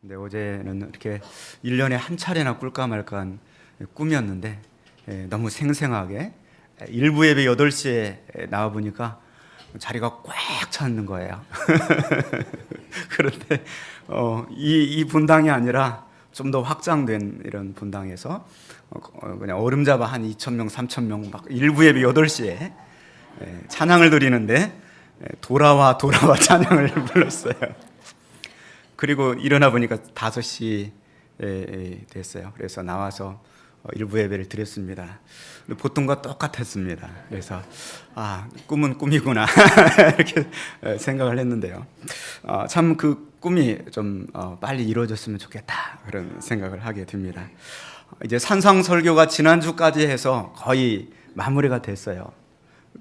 근데 어제는 이렇게 1년에 한 차례나 꿀까 말까 한 꿈이었는데 너무 생생하게 일부 예배 8시에 나와 보니까 자리가 꽉 찼는 거예요. 그런데 이 분당이 아니라 좀 더 확장된 이런 분당에서 그냥 얼음잡아 한 2,000명, 3,000명 막 일부 예배 8시에 찬양을 드리는데 돌아와 돌아와 찬양을 불렀어요. 그리고 일어나 보니까 5시 됐어요. 그래서 나와서 일부 예배를 드렸습니다. 보통과 똑같았습니다. 그래서 꿈은 꿈이구나 이렇게 생각을 했는데요. 참 그 꿈이 좀 빨리 이루어졌으면 좋겠다 그런 생각을 하게 됩니다. 이제 산상 설교가 지난주까지 해서 거의 마무리가 됐어요.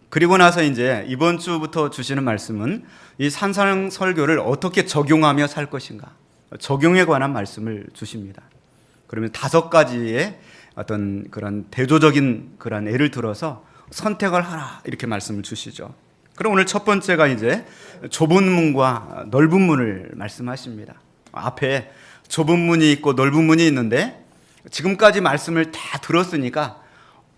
그리고 나서 이제 이번 주부터 주시는 말씀은 이 산상 설교를 어떻게 적용하며 살 것인가, 적용에 관한 말씀을 주십니다. 그러면 5가지의 어떤 그런 대조적인 그런 예를 들어서 선택을 하라 이렇게 말씀을 주시죠. 그럼 오늘 첫 번째가 이제 좁은 문과 넓은 문을 말씀하십니다. 앞에 좁은 문이 있고 넓은 문이 있는데 지금까지 말씀을 다 들었으니까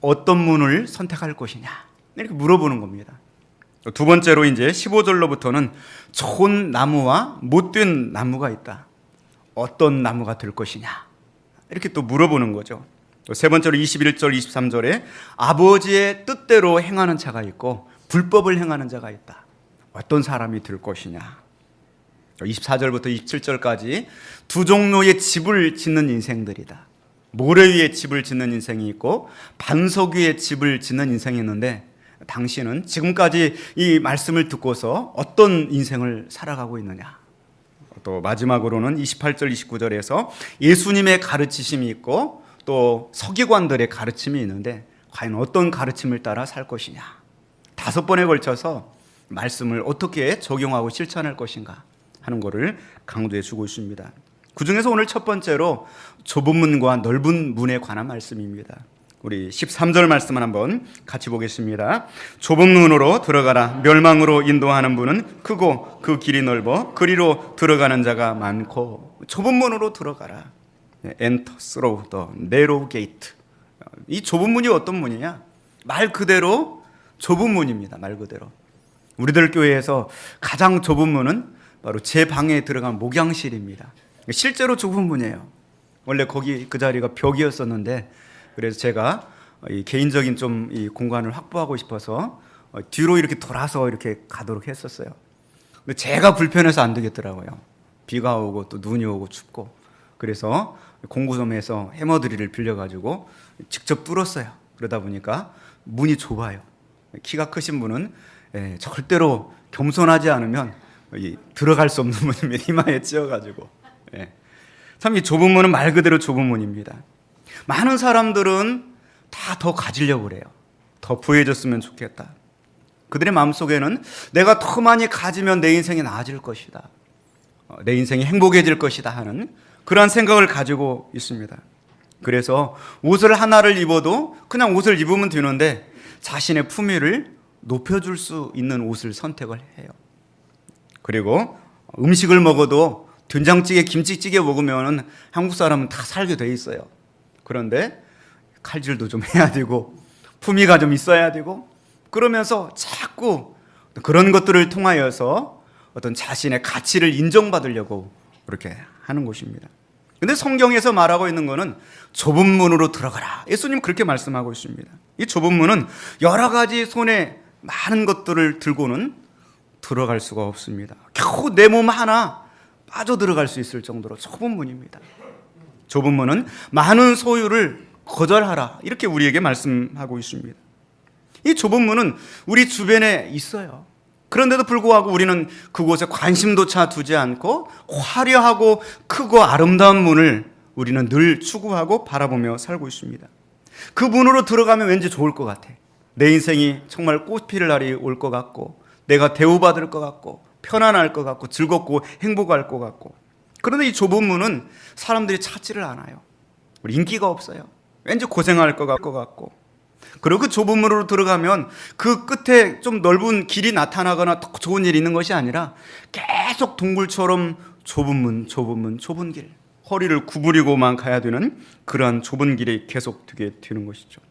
어떤 문을 선택할 것이냐 이렇게 물어보는 겁니다. 두 번째로 이제 15절로부터는 좋은 나무와 못된 나무가 있다. 어떤 나무가 될 것이냐 이렇게 또 물어보는 거죠. 세 번째로 21절, 23절에 아버지의 뜻대로 행하는 자가 있고 불법을 행하는 자가 있다. 어떤 사람이 될 것이냐. 24절부터 27절까지 두 종류의 집을 짓는 인생들이다. 모래 위에 집을 짓는 인생이 있고 반석 위에 집을 짓는 인생이 있는데 당신은 지금까지 이 말씀을 듣고서 어떤 인생을 살아가고 있느냐. 또 마지막으로는 28절, 29절에서 예수님의 가르치심이 있고 또 서기관들의 가르침이 있는데 과연 어떤 가르침을 따라 살 것이냐. 5번에 걸쳐서 말씀을 어떻게 적용하고 실천할 것인가 하는 것을 강조해 주고 있습니다. 그 중에서 오늘 첫 번째로 좁은 문과 넓은 문에 관한 말씀입니다. 우리 13절 말씀을 한번 같이 보겠습니다. 좁은 문으로 들어가라. 멸망으로 인도하는 문은 크고 그 길이 넓어 그리로 들어가는 자가 많고. 좁은 문으로 들어가라. Enter through the narrow gate. 이 좁은 문이 어떤 문이냐? 말 그대로 좁은 문입니다. 말 그대로. 우리들 교회에서 가장 좁은 문은 바로 제 방에 들어간 목양실입니다. 실제로 좁은 문이에요. 원래 거기 그 자리가 벽이었었는데 그래서 제가 이 개인적인 좀 이 공간을 확보하고 싶어서 뒤로 이렇게 돌아서 이렇게 가도록 했었어요. 근데 제가 불편해서 안 되겠더라고요. 비가 오고 또 눈이 오고 춥고. 그래서 공구점에서 해머드릴을 빌려가지고 직접 뚫었어요. 그러다 보니까 문이 좁아요. 키가 크신 분은 절대로 겸손하지 않으면 들어갈 수 없는 문입니다. 이마에 찧어가지고. 참 이 좁은 문은 말 그대로 좁은 문입니다. 많은 사람들은 다 더 가지려고 그래요. 더 부해졌으면 좋겠다. 그들의 마음속에는 내가 더 많이 가지면 내 인생이 나아질 것이다. 내 인생이 행복해질 것이다 하는 그러한 생각을 가지고 있습니다. 그래서 옷을 하나를 입어도 그냥 옷을 입으면 되는데 자신의 품위를 높여줄 수 있는 옷을 선택을 해요. 그리고 음식을 먹어도 된장찌개, 김치찌개 먹으면 한국 사람은 다 살게 돼 있어요. 그런데 칼질도 좀 해야 되고 품위가 좀 있어야 되고 그러면서 자꾸 그런 것들을 통하여서 어떤 자신의 가치를 인정받으려고 그렇게 하는 것입니다. 근데 성경에서 말하고 있는 것은 좁은 문으로 들어가라. 예수님 그렇게 말씀하고 있습니다. 이 좁은 문은 여러 가지 손에 많은 것들을 들고는 들어갈 수가 없습니다. 겨우 내 몸 하나 빠져들어갈 수 있을 정도로 좁은 문입니다. 좁은 문은 많은 소유를 거절하라. 이렇게 우리에게 말씀하고 있습니다. 이 좁은 문은 우리 주변에 있어요. 그런데도 불구하고 우리는 그곳에 관심조차 두지 않고 화려하고 크고 아름다운 문을 우리는 늘 추구하고 바라보며 살고 있습니다. 그 문으로 들어가면 왠지 좋을 것 같아. 내 인생이 정말 꽃피를 날이 올 것 같고 내가 대우받을 것 같고 편안할 것 같고 즐겁고 행복할 것 같고. 그런데 이 좁은 문은 사람들이 찾지를 않아요. 우리 인기가 없어요. 왠지 고생할 것 같고. 그리고 그 좁은 문으로 들어가면 그 끝에 좀 넓은 길이 나타나거나 더 좋은 일이 있는 것이 아니라 계속 동굴처럼 좁은 길, 허리를 구부리고만 가야 되는 그러한 좁은 길이 계속되게 되는 것이죠.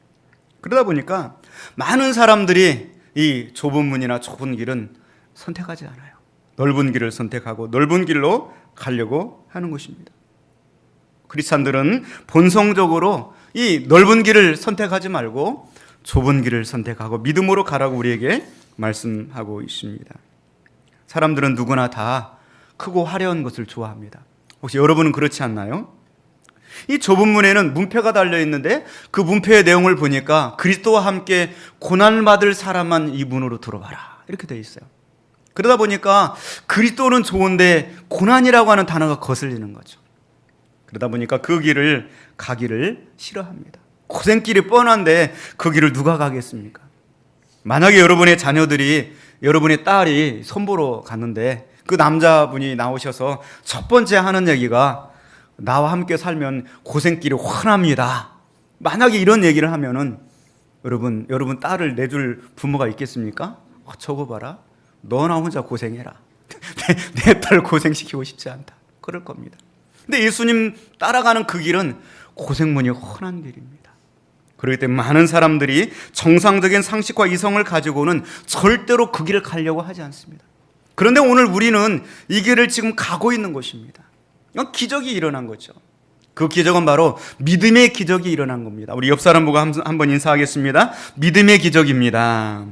그러다 보니까 많은 사람들이 이 좁은 문이나 좁은 길은 선택하지 않아요. 넓은 길을 선택하고 넓은 길로 가려고 하는 것입니다. 크리스찬들은 본성적으로 이 넓은 길을 선택하지 말고 좁은 길을 선택하고 믿음으로 가라고 우리에게 말씀하고 있습니다. 사람들은 누구나 다 크고 화려한 것을 좋아합니다. 혹시 여러분은 그렇지 않나요? 이 좁은 문에는 문패가 달려 있는데 그 문패의 내용을 보니까 그리스도와 함께 고난을 받을 사람만 이 문으로 들어가라 이렇게 되어 있어요. 그러다 보니까 그리스도는 좋은데 고난이라고 하는 단어가 거슬리는 거죠. 그러다 보니까 그 길을 가기를 싫어합니다. 고생길이 뻔한데 그 길을 누가 가겠습니까? 만약에 여러분의 자녀들이, 여러분의 딸이 선보러 갔는데 그 남자분이 나오셔서 첫 번째 하는 얘기가 나와 함께 살면 고생길이 환합니다. 만약에 이런 얘기를 하면은 여러분 딸을 내줄 부모가 있겠습니까? 저거 봐라. 너나 혼자 고생해라. 내 딸 고생시키고 싶지 않다. 그럴 겁니다. 근데 예수님 따라가는 그 길은 고생문이 훤한 길입니다. 그렇기 때문에 많은 사람들이 정상적인 상식과 이성을 가지고는 절대로 그 길을 가려고 하지 않습니다. 그런데 오늘 우리는 이 길을 지금 가고 있는 것입니다. 이건 기적이 일어난 거죠. 그 기적은 바로 믿음의 기적이 일어난 겁니다. 우리 옆 사람 보고 한번 인사하겠습니다. 믿음의 기적입니다.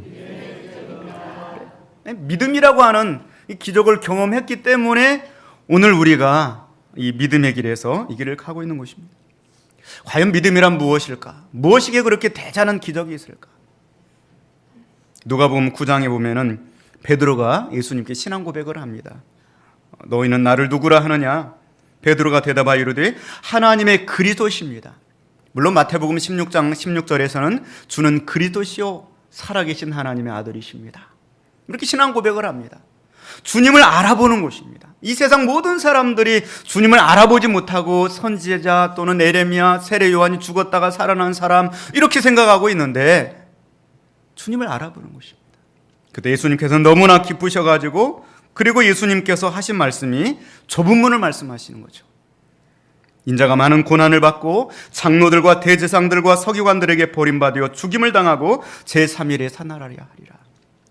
믿음이라고 하는 이 기적을 경험했기 때문에 오늘 우리가 이 믿음의 길에서 이 길을 가고 있는 것입니다. 과연 믿음이란 무엇일까? 무엇이기에 그렇게 대단한 기적이 있을까? 누가복음 9장에 보면은 베드로가 예수님께 신앙 고백을 합니다. 너희는 나를 누구라 하느냐? 베드로가 대답하여 이르되 하나님의 그리스도십니다. 물론 마태복음 16장 16절에서는 주는 그리스도시요 살아계신 하나님의 아들이십니다. 이렇게 신앙 고백을 합니다. 주님을 알아보는 것입니다. 이 세상 모든 사람들이 주님을 알아보지 못하고 선지자 또는 에레미야, 세례 요한이 죽었다가 살아난 사람 이렇게 생각하고 있는데 주님을 알아보는 것입니다. 그때 예수님께서 너무나 기쁘셔가지고 그리고 예수님께서 하신 말씀이 좁은 문을 말씀하시는 거죠. 인자가 많은 고난을 받고 장로들과 대제사장들과 서기관들에게 버림받아 죽임을 당하고 제3일에 사날하리라 하리라.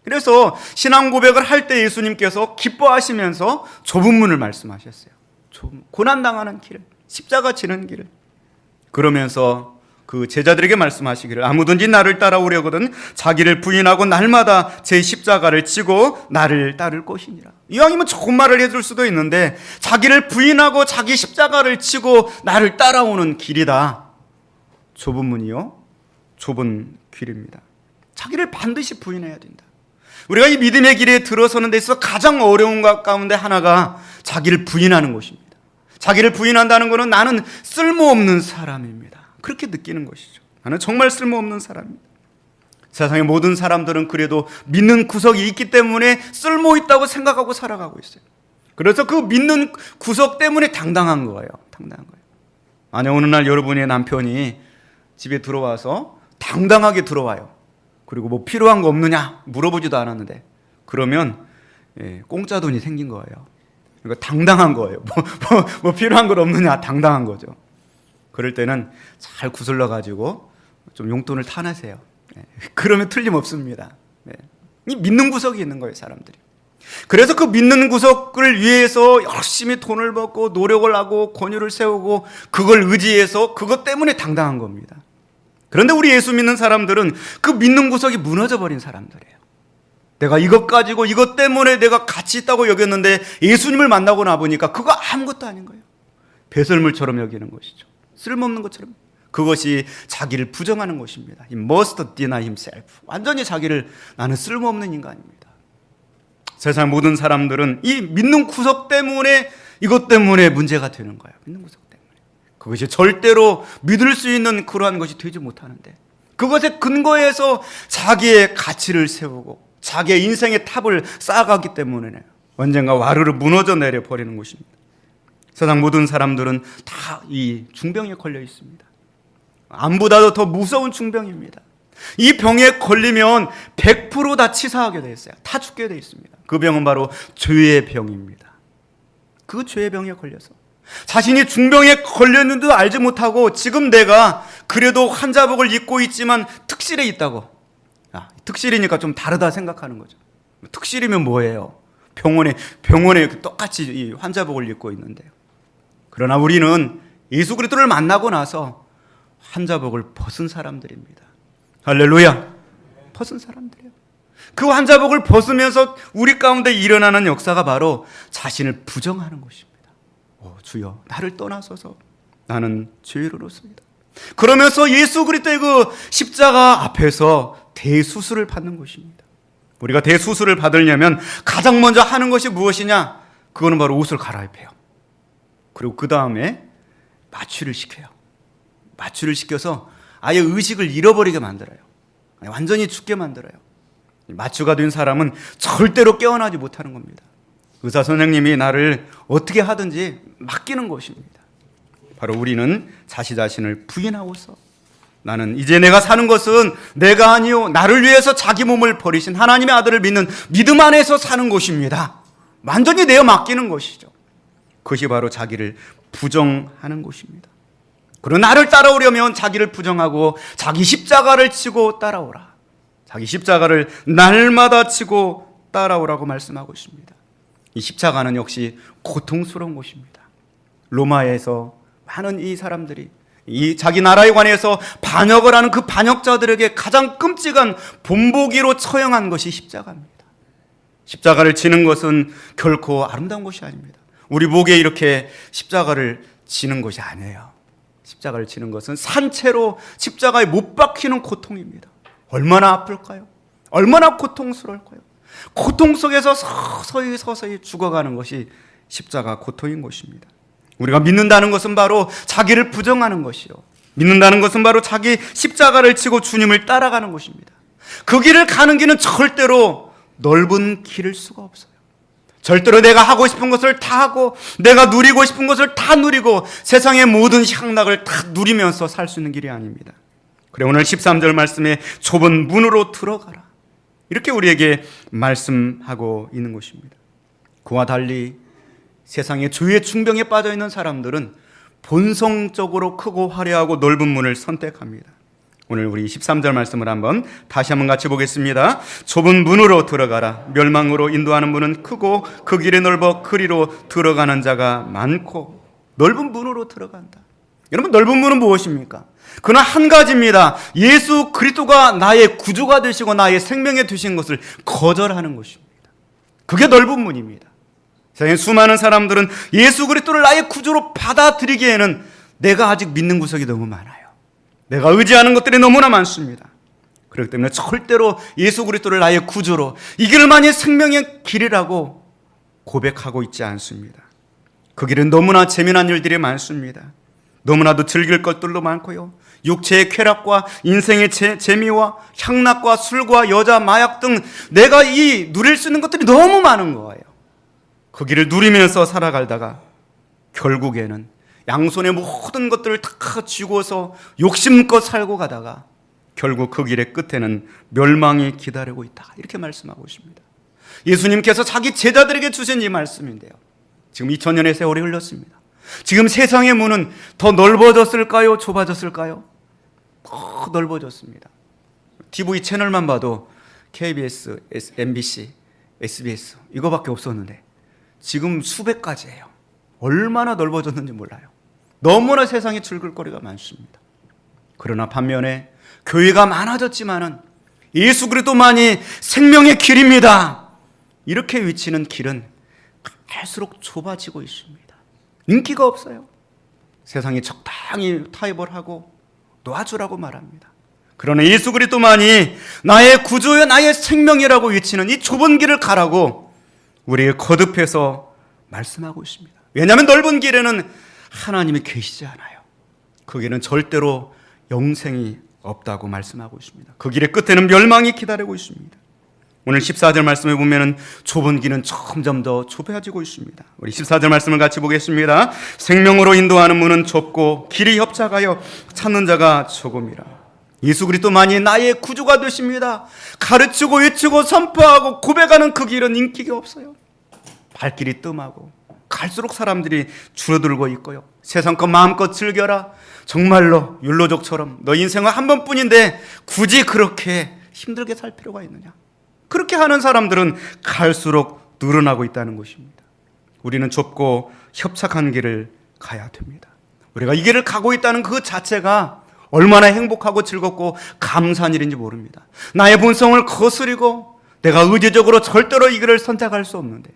그래서 신앙 고백을 할 때 예수님께서 기뻐하시면서 좁은 문을 말씀하셨어요. 고난당하는 길, 십자가 지는 길을. 그러면서 그 제자들에게 말씀하시기를 아무든지 나를 따라오려거든 자기를 부인하고 날마다 제 십자가를 지고 나를 따를 것이니라. 이왕이면 좋은 말을 해줄 수도 있는데 자기를 부인하고 자기 십자가를 지고 나를 따라오는 길이다. 좁은 문이요, 좁은 길입니다. 자기를 반드시 부인해야 된다. 우리가 이 믿음의 길에 들어서는 데 있어서 가장 어려운 것 가운데 하나가 자기를 부인하는 것입니다. 자기를 부인한다는 것은 나는 쓸모없는 사람입니다. 그렇게 느끼는 것이죠. 나는 정말 쓸모없는 사람입니다. 세상의 모든 사람들은 그래도 믿는 구석이 있기 때문에 쓸모있다고 생각하고 살아가고 있어요. 그래서 그 믿는 구석 때문에 당당한 거예요. 당당한 거예요. 만약 어느 날 여러분의 남편이 집에 들어와서 당당하게 들어와요. 그리고 뭐 필요한 거 없느냐 물어보지도 않았는데 그러면 공짜 돈이 생긴 거예요. 그러니까 당당한 거예요. 뭐 필요한 거 없느냐 당당한 거죠. 그럴 때는 잘 구슬러 가지고 좀 용돈을 타내세요. 그러면 틀림없습니다. 이 믿는 구석이 있는 거예요, 사람들이. 그래서 그 믿는 구석을 위해서 열심히 돈을 벌고 노력을 하고 권유를 세우고 그걸 의지해서 그것 때문에 당당한 겁니다. 그런데 우리 예수 믿는 사람들은 그 믿는 구석이 무너져 버린 사람들이에요. 내가 이것 가지고 이것 때문에 내가 가치 있다고 여겼는데 예수님을 만나고 나보니까 그거 아무것도 아닌 거예요. 배설물처럼 여기는 것이죠. 쓸모없는 것처럼. 그것이 자기를 부정하는 것입니다. He must deny himself. 완전히 자기를 나는 쓸모없는 인간입니다. 세상 모든 사람들은 이 믿는 구석 때문에 이것 때문에 문제가 되는 거예요. 믿는 구석 때문에. 그것이 절대로 믿을 수 있는 그러한 것이 되지 못하는데 그것에 근거해서 자기의 가치를 세우고 자기의 인생의 탑을 쌓아가기 때문에 언젠가 와르르 무너져 내려 버리는 것입니다. 세상 모든 사람들은 다 이 중병에 걸려 있습니다. 암보다도 더 무서운 중병입니다. 이 병에 걸리면 100% 다 치사하게 되어 있어요. 다 죽게 되어 있습니다. 그 병은 바로 죄의 병입니다. 그 죄의 병에 걸려서 자신이 중병에 걸렸는데도 알지 못하고 지금 내가 그래도 환자복을 입고 있지만 특실에 있다고. 특실이니까 좀 다르다 생각하는 거죠. 특실이면 뭐예요? 병원에 똑같이 이 환자복을 입고 있는데요. 그러나 우리는 예수 그리스도를 만나고 나서 환자복을 벗은 사람들입니다. 할렐루야. 벗은 사람들이에요. 그 환자복을 벗으면서 우리 가운데 일어나는 역사가 바로 자신을 부정하는 것입니다. 주여, 나를 떠나소서. 나는 죄인으로서이다. 그러면서 예수 그리스도의 그 십자가 앞에서 대수술을 받는 것입니다. 우리가 대수술을 받으려면 가장 먼저 하는 것이 무엇이냐? 그거는 바로 옷을 갈아입혀요. 그리고 그 다음에 마취를 시켜요. 마취를 시켜서 아예 의식을 잃어버리게 만들어요. 완전히 죽게 만들어요. 마취가 된 사람은 절대로 깨어나지 못하는 겁니다. 의사 선생님이 나를 어떻게 하든지 맡기는 것입니다. 바로 우리는 자신을 부인하고서 나는 이제 내가 사는 것은 내가 아니요 나를 위해서 자기 몸을 버리신 하나님의 아들을 믿는 믿음 안에서 사는 것입니다. 완전히 내어 맡기는 것이죠. 그것이 바로 자기를 부정하는 것입니다. 그리고 나를 따라오려면 자기를 부정하고 자기 십자가를 치고 따라오라. 자기 십자가를 날마다 치고 따라오라고 말씀하고 있습니다. 이 십자가는 역시 고통스러운 것입니다. 로마에서 많은 이 사람들이 이 자기 나라에 관해서 반역을 하는 그 반역자들에게 가장 끔찍한 본보기로 처형한 것이 십자가입니다. 십자가를 지는 것은 결코 아름다운 것이 아닙니다. 우리 목에 이렇게 십자가를 지는 것이 아니에요. 십자가를 지는 것은 산채로 십자가에 못 박히는 고통입니다. 얼마나 아플까요? 얼마나 고통스러울까요? 고통 속에서 서서히 죽어가는 것이 십자가 고통인 것입니다. 우리가 믿는다는 것은 바로 자기를 부정하는 것이요. 믿는다는 것은 바로 자기 십자가를 지고 주님을 따라가는 것입니다. 그 길을 가는 길은 절대로 넓은 길일 수가 없어요. 절대로 내가 하고 싶은 것을 다 하고 내가 누리고 싶은 것을 다 누리고 세상의 모든 향락을 다 누리면서 살 수 있는 길이 아닙니다. 그래 오늘 13절 말씀에 좁은 문으로 들어가라. 이렇게 우리에게 말씀하고 있는 것입니다. 그와 달리 세상의 죄의 중병에 빠져 있는 사람들은 본성적으로 크고 화려하고 넓은 문을 선택합니다. 오늘 우리 13절 말씀을 다시 한번 같이 보겠습니다. 좁은 문으로 들어가라. 멸망으로 인도하는 문은 크고 그 길이 넓어 그리로 들어가는 자가 많고. 넓은 문으로 들어간다. 여러분, 넓은 문은 무엇입니까? 그는 한 가지입니다. 예수 그리스도가 나의 구주가 되시고 나의 생명이 되신 것을 거절하는 것입니다. 그게 넓은 문입니다. 세상에 수많은 사람들은 예수 그리스도를 나의 구주로 받아들이기에는 내가 아직 믿는 구석이 너무 많아요. 내가 의지하는 것들이 너무나 많습니다. 그렇기 때문에 절대로 예수 그리스도를 나의 구주로 이 길만이 생명의 길이라고 고백하고 있지 않습니다. 그 길은 너무나 재미난 일들이 많습니다. 너무나도 즐길 것들도 많고요. 육체의 쾌락과 인생의 재미와 향락과 술과 여자, 마약 등 내가 누릴 수 있는 것들이 너무 많은 거예요. 그 길을 누리면서 살아가다가 결국에는 양손에 모든 것들을 다 쥐고서 욕심껏 살고 가다가 결국 그 길의 끝에는 멸망이 기다리고 있다. 이렇게 말씀하고 있습니다. 예수님께서 자기 제자들에게 주신 이 말씀인데요. 지금 2000년의 세월이 흘렀습니다. 지금 세상의 문은 더 넓어졌을까요? 좁아졌을까요? 더 넓어졌습니다. TV 채널만 봐도 KBS, MBC, SBS 이거밖에 없었는데 지금 수백 가지예요. 얼마나 넓어졌는지 몰라요. 너무나 세상에 즐길 거리가 많습니다. 그러나 반면에 교회가 많아졌지만은 예수 그리스도만이 생명의 길입니다. 이렇게 외치는 길은 갈수록 좁아지고 있습니다. 인기가 없어요. 세상이 적당히 타협을 하고 놓아주라고 말합니다. 그러나 예수 그리스도만이 나의 구주여 나의 생명이라고 외치는 이 좁은 길을 가라고 우리에게 거듭해서 말씀하고 있습니다. 왜냐하면 넓은 길에는 하나님이 계시지 않아요. 그 길은 절대로 영생이 없다고 말씀하고 있습니다. 그 길의 끝에는 멸망이 기다리고 있습니다. 오늘 14절 말씀에 보면은 좁은 길은 점점 더 좁아지고 있습니다. 우리 14절 말씀을 같이 보겠습니다. 생명으로 인도하는 문은 좁고 길이 협착하여 찾는 자가 조금이라. 예수 그리스도만이 나의 구주가 되십니다. 가르치고 외치고 선포하고 고백하는 그 길은 인기가 없어요. 발길이 뜸하고 갈수록 사람들이 줄어들고 있고요. 세상 것 마음껏 즐겨라. 정말로 율로족처럼 너 인생은 한 번뿐인데 굳이 그렇게 힘들게 살 필요가 있느냐. 그렇게 하는 사람들은 갈수록 늘어나고 있다는 것입니다. 우리는 좁고 협착한 길을 가야 됩니다. 우리가 이 길을 가고 있다는 그 자체가 얼마나 행복하고 즐겁고 감사한 일인지 모릅니다. 나의 본성을 거스리고 내가 의지적으로 절대로 이 길을 선택할 수 없는데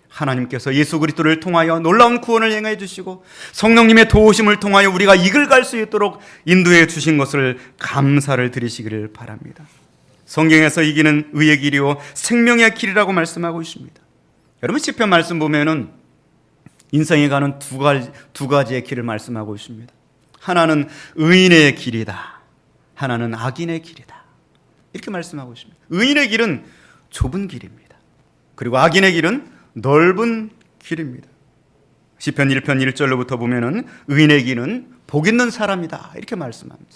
하나님께서 예수 그리스도를 통하여 놀라운 구원을 행해 주시고 성령님의 도우심을 통하여 우리가 이 길 갈 수 있도록 인도해 주신 것을 감사를 드리시기를 바랍니다. 성경에서 이 길은 의의 길이요 생명의 길이라고 말씀하고 있습니다. 여러분 시편 말씀 보면은 인생에 가는 두 가지의 길을 말씀하고 있습니다. 하나는 의인의 길이다. 하나는 악인의 길이다. 이렇게 말씀하고 있습니다. 의인의 길은 좁은 길입니다. 그리고 악인의 길은 넓은 길입니다. 시편 1편 1절로부터 보면은 의인의 길은 복 있는 사람이다. 이렇게 말씀합니다.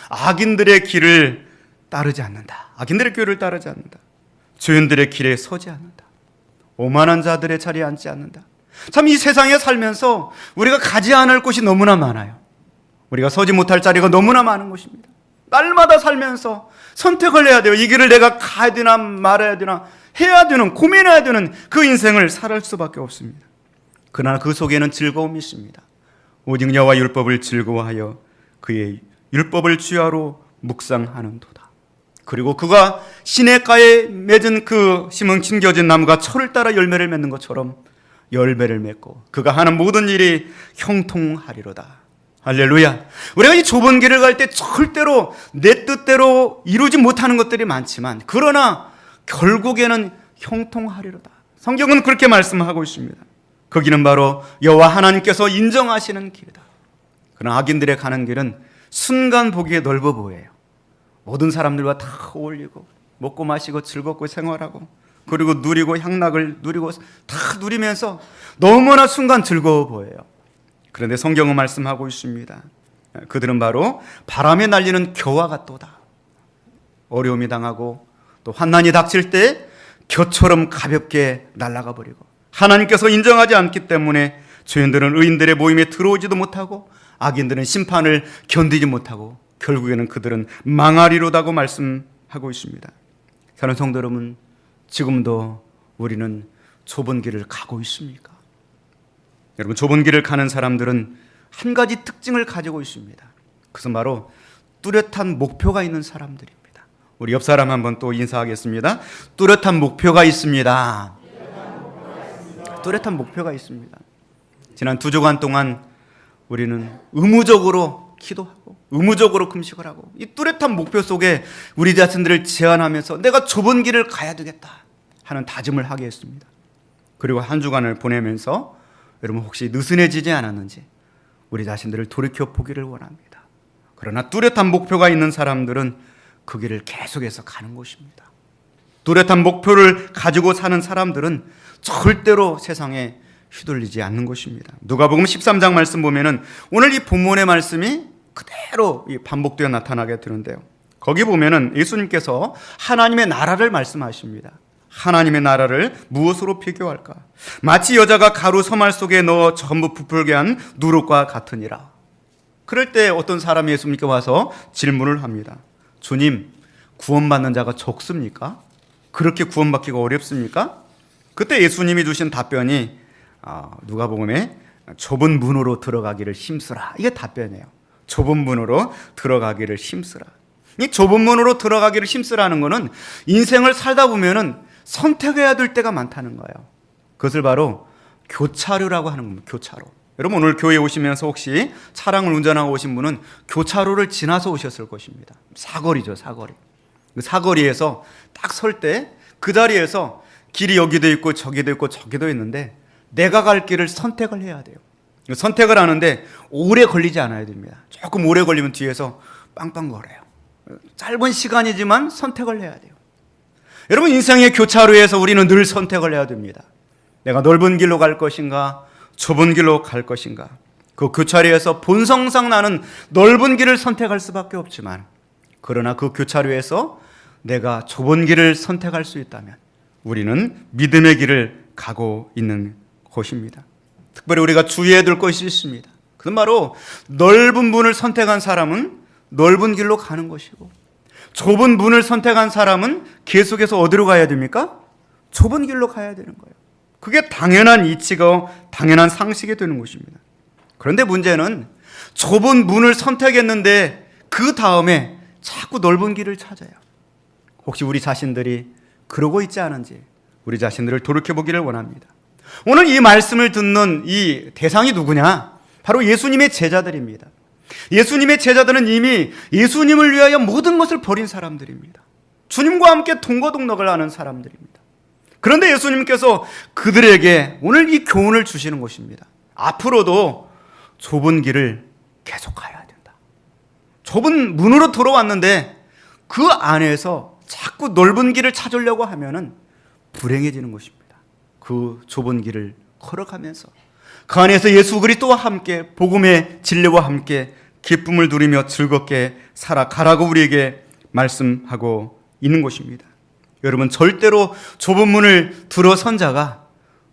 악인들의 길을 따르지 않는다. 악인들의 길을 따르지 않는다. 죄인들의 길에 서지 않는다. 오만한 자들의 자리에 앉지 않는다. 참 이 세상에 살면서 우리가 가지 않을 곳이 너무나 많아요. 우리가 서지 못할 자리가 너무나 많은 것입니다. 날마다 살면서 선택을 해야 돼요. 이 길을 내가 가야 되나 말아야 되나 해야 되는, 고민해야 되는 그 인생을 살할 수밖에 없습니다. 그러나 그 속에는 즐거움이 있습니다. 오직 여호와 율법을 즐거워하여 그의 율법을 주야로 묵상하는 도다. 그리고 그가 시냇가에 맺은 그 심겨진 나무가 철을 따라 열매를 맺는 것처럼 열매를 맺고 그가 하는 모든 일이 형통하리로다. 할렐루야. 우리가 이 좁은 길을 갈 때 절대로 내 뜻대로 이루지 못하는 것들이 많지만 그러나 결국에는 형통하리로다. 성경은 그렇게 말씀하고 있습니다. 그 길은 바로 여호와 하나님께서 인정하시는 길이다. 그러나 악인들의 가는 길은 순간 보기에 넓어 보여요. 모든 사람들과 다 어울리고 먹고 마시고 즐겁고 생활하고 그리고 누리고 향락을 누리고 다 누리면서 너무나 순간 즐거워 보여요. 그런데 성경은 말씀하고 있습니다. 그들은 바로 바람에 날리는 겨와 같도다. 어려움이 당하고 또 환난이 닥칠 때 겨처럼 가볍게 날아가 버리고 하나님께서 인정하지 않기 때문에 죄인들은 의인들의 모임에 들어오지도 못하고 악인들은 심판을 견디지 못하고 결국에는 그들은 망하리로다고 말씀하고 있습니다. 사랑하는 성도 여러분, 지금도 우리는 좁은 길을 가고 있습니까? 여러분, 좁은 길을 가는 사람들은 한 가지 특징을 가지고 있습니다. 그것은 바로 뚜렷한 목표가 있는 사람들입니다. 우리 옆 사람 한번 또 인사하겠습니다. 뚜렷한 목표가 있습니다. 뚜렷한 목표가 있습니다. 지난 2주간 동안 우리는 의무적으로 기도하고 의무적으로 금식을 하고 이 뚜렷한 목표 속에 우리 자신들을 제안하면서 내가 좁은 길을 가야 되겠다 하는 다짐을 하게 했습니다. 그리고 한 주간을 보내면서 여러분 혹시 느슨해지지 않았는지 우리 자신들을 돌이켜 보기를 원합니다. 그러나 뚜렷한 목표가 있는 사람들은 그 길을 계속해서 가는 것입니다. 뚜렷한 목표를 가지고 사는 사람들은 절대로 세상에 휘둘리지 않는 것입니다. 누가복음 13장 말씀 보면은 오늘 이 본문의 말씀이 그대로 반복되어 나타나게 되는데요. 거기 보면은 예수님께서 하나님의 나라를 말씀하십니다. 하나님의 나라를 무엇으로 비교할까? 마치 여자가 가루 서말 속에 넣어 전부 부풀게 한 누룩과 같으니라. 그럴 때 어떤 사람이 예수님께 와서 질문을 합니다. 주님, 구원받는 자가 적습니까? 그렇게 구원받기가 어렵습니까? 그때 예수님이 주신 답변이 누가복음에 좁은 문으로 들어가기를 힘쓰라. 이게 답변이에요. 좁은 문으로 들어가기를 힘쓰라. 이 좁은 문으로 들어가기를 힘쓰라는 것은 인생을 살다 보면은 선택해야 될 때가 많다는 거예요. 그것을 바로 교차로라고 하는 겁니다. 교차로. 여러분 오늘 교회에 오시면서 혹시 차량을 운전하고 오신 분은 교차로를 지나서 오셨을 것입니다. 사거리죠, 사거리. 그 사거리에서 딱 설 때 그 자리에서 길이 여기도 있고 저기도 있고 저기도 있는데 내가 갈 길을 선택을 해야 돼요. 선택을 하는데 오래 걸리지 않아야 됩니다. 조금 오래 걸리면 뒤에서 빵빵거려요. 짧은 시간이지만 선택을 해야 돼요. 여러분 인생의 교차로에서 우리는 늘 선택을 해야 됩니다. 내가 넓은 길로 갈 것인가 좁은 길로 갈 것인가. 그 교차로에서 본성상 나는 넓은 길을 선택할 수밖에 없지만 그러나 그 교차로에서 내가 좁은 길을 선택할 수 있다면 우리는 믿음의 길을 가고 있는 것입니다. 특별히 우리가 주의해야 될 것이 있습니다. 그건 바로 넓은 문을 선택한 사람은 넓은 길로 가는 것이고, 좁은 문을 선택한 사람은 계속해서 어디로 가야 됩니까? 좁은 길로 가야 되는 거예요. 그게 당연한 이치가, 당연한 상식이 되는 것입니다. 그런데 문제는 좁은 문을 선택했는데 그 다음에 자꾸 넓은 길을 찾아요. 혹시 우리 자신들이 그러고 있지 않은지 우리 자신들을 돌이켜보기를 원합니다. 오늘 이 말씀을 듣는 이 대상이 누구냐? 바로 예수님의 제자들입니다. 예수님의 제자들은 이미 예수님을 위하여 모든 것을 버린 사람들입니다. 주님과 함께 동거동락을 하는 사람들입니다. 그런데 예수님께서 그들에게 오늘 이 교훈을 주시는 것입니다. 앞으로도 좁은 길을 계속 가야 된다. 좁은 문으로 들어왔는데 그 안에서 자꾸 넓은 길을 찾으려고 하면은 불행해지는 것입니다. 그 좁은 길을 걸어가면서 그 안에서 예수 그리스도와 함께 복음의 진리와 함께 기쁨을 누리며 즐겁게 살아가라고 우리에게 말씀하고 있는 것입니다. 여러분, 절대로 좁은 문을 들어선 자가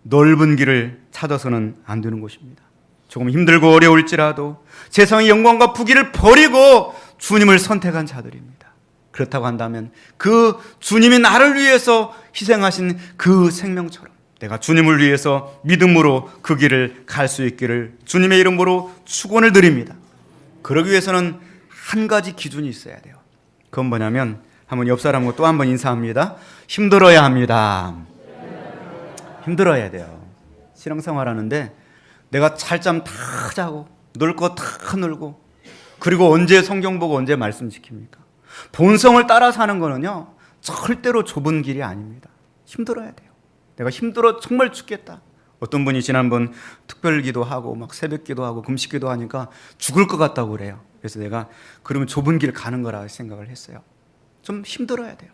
넓은 길을 찾아서는 안 되는 것입니다. 조금 힘들고 어려울지라도 세상의 영광과 부귀를 버리고 주님을 선택한 자들입니다. 그렇다고 한다면 그 주님이 나를 위해서 희생하신 그 생명처럼 내가 주님을 위해서 믿음으로 그 길을 갈 수 있기를 주님의 이름으로 축원을 드립니다. 그러기 위해서는 한 가지 기준이 있어야 돼요. 그건 뭐냐면, 한번 옆 사람과 또 한 번 인사합니다. 힘들어야 합니다. 힘들어야 돼요. 신앙생활 하는데 내가 찰잠 다 자고 놀 거 다 놀고, 그리고 언제 성경 보고 언제 말씀 지킵니까? 본성을 따라 사는 거는요 절대로 좁은 길이 아닙니다. 힘들어야 돼요. 내가 힘들어 정말 죽겠다. 어떤 분이 지난번 특별기도 하고 막 새벽기도 하고 금식기도 하니까 죽을 것 같다고 그래요. 그래서 내가 그러면 좁은 길 가는 거라 생각을 했어요. 좀 힘들어야 돼요.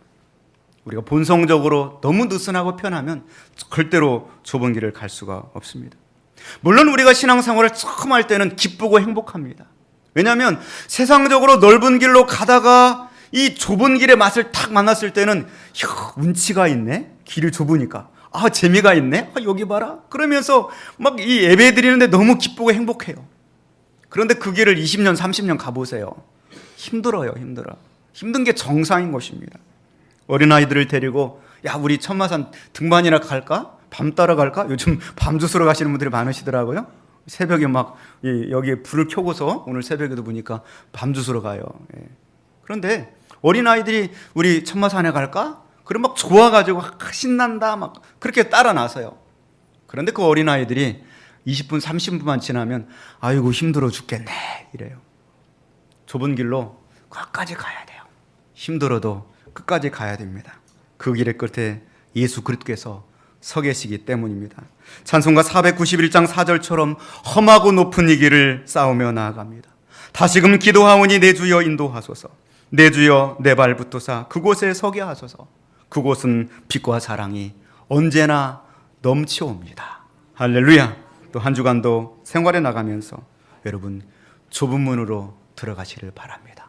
우리가 본성적으로 너무 느슨하고 편하면 절대로 좁은 길을 갈 수가 없습니다. 물론 우리가 신앙생활을 처음 할 때는 기쁘고 행복합니다. 왜냐하면 세상적으로 넓은 길로 가다가 이 좁은 길의 맛을 탁 만났을 때는 운치가 있네? 길이 좁으니까. 재미가 있네? 여기 봐라? 그러면서 막 이 예배 드리는데 너무 기쁘고 행복해요. 그런데 그 길을 20년, 30년 가보세요. 힘들어요, 힘들어. 힘든 게 정상인 것입니다. 어린아이들을 데리고 우리 천마산 등반이나 갈까? 밤 따라 갈까? 요즘 밤 주스러 가시는 분들이 많으시더라고요. 새벽에 막 여기에 불을 켜고서 오늘 새벽에도 보니까 밤 주스러 가요. 그런데 어린아이들이 우리 천마산에 갈까? 그럼 막 좋아가지고 신난다 막 그렇게 따라 나서요. 그런데 그 어린아이들이 20분, 30분만 지나면 아이고 힘들어 죽겠네 이래요. 좁은 길로 끝까지 가야 돼요. 힘들어도 끝까지 가야 됩니다. 그 길의 끝에 예수 그리스도께서 서 계시기 때문입니다. 찬송가 491장 4절처럼 험하고 높은 이 길을 싸우며 나아갑니다. 다시금 기도하오니 내 주여 인도하소서. 내 주여 내 발 붙드사 그곳에 서게 하소서. 그곳은 빛과 사랑이 언제나 넘치옵니다. 할렐루야. 또 한 주간도 생활에 나가면서 여러분 좁은 문으로 들어가시길 바랍니다.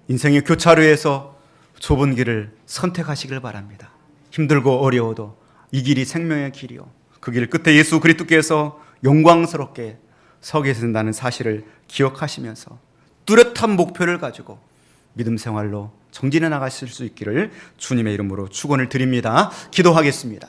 인생의 교차로에서 좁은 길을 선택하시길 바랍니다. 힘들고 어려워도 이 길이 생명의 길이요, 그 길 끝에 예수 그리스도께서 영광스럽게 서 계신다는 사실을 기억하시면서 뚜렷한 목표를 가지고 믿음 생활로 정진해 나가실 수 있기를 주님의 이름으로 축원을 드립니다. 기도하겠습니다.